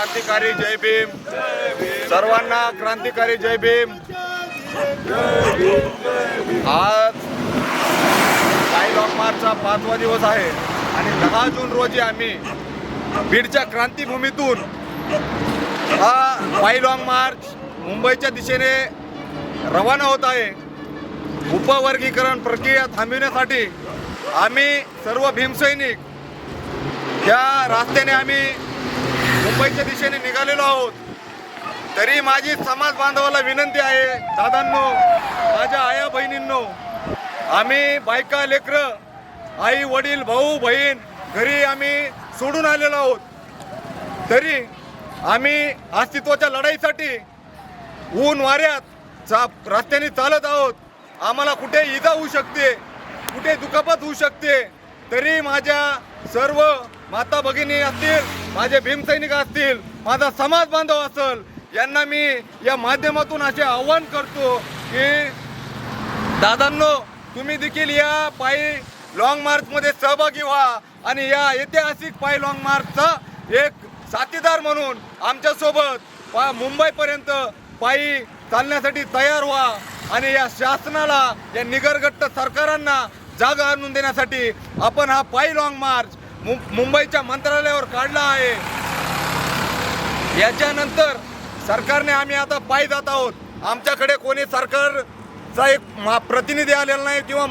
क्रांतिकारी जय भीम। सर्वांना क्रांतिकारी जय भीम। आज पायी लॉंग मार्चचा 5वा दिवस आहे आणि 10 जून रोजी आम्ही बीडच्या क्रांतीभूमीतून हा पायी लॉंग मार्च मुंबईच्या दिशेने रवाना होत आहे। उपवर्गीकरण प्रक्रिया थांबविण्यासाठी आम्ही सर्व भीमसैनिक या रस्त्याने आम्ही मुंबईच्या दिशेने निघालेलो आहोत। तरी माझी समाज बांधवाला विनंती आहे, दादांनो, माझ्या आया बहिणींनो, आम्ही बायका लेकरं, आई वडील भाऊ बहीण घरी आम्ही सोडून आलेलो आहोत। तरी आम्ही अस्तित्वाच्या लढाईसाठी ऊन वाऱ्यात रस्त्याने चालत आहोत। आम्हाला कुठे इजा होऊ शकते, कुठे दुखापत होऊ शकते। तरी माझ्या सर्व माता भगिनी असतील, माझे भीमसैनिक असतील, माझा समाज बांधव असेल, यांना मी या माध्यमातून असे आव्हान करतो की दादांनो, तुम्ही देखील या पायी लॉंग मार्चमध्ये सहभागी व्हा आणि या ऐतिहासिक पायी लॉंग मार्चचा एक साथीदार म्हणून आमच्यासोबत मुंबईपर्यंत पायी चालण्यासाठी तयार व्हा आणि या शासनाला, या निगरगट्ट सरकारांना जागा आणून देण्यासाठी आपण हा पायी लॉंग मार्च मुंबईच्या मंत्रालयावर काढला आहे। याच्यानंतर सरकारने आम्ही आता पायी जात आहोत। आमच्याकडे कोणी सरकारचा एक प्रतिनिधी आलेला नाही किंवा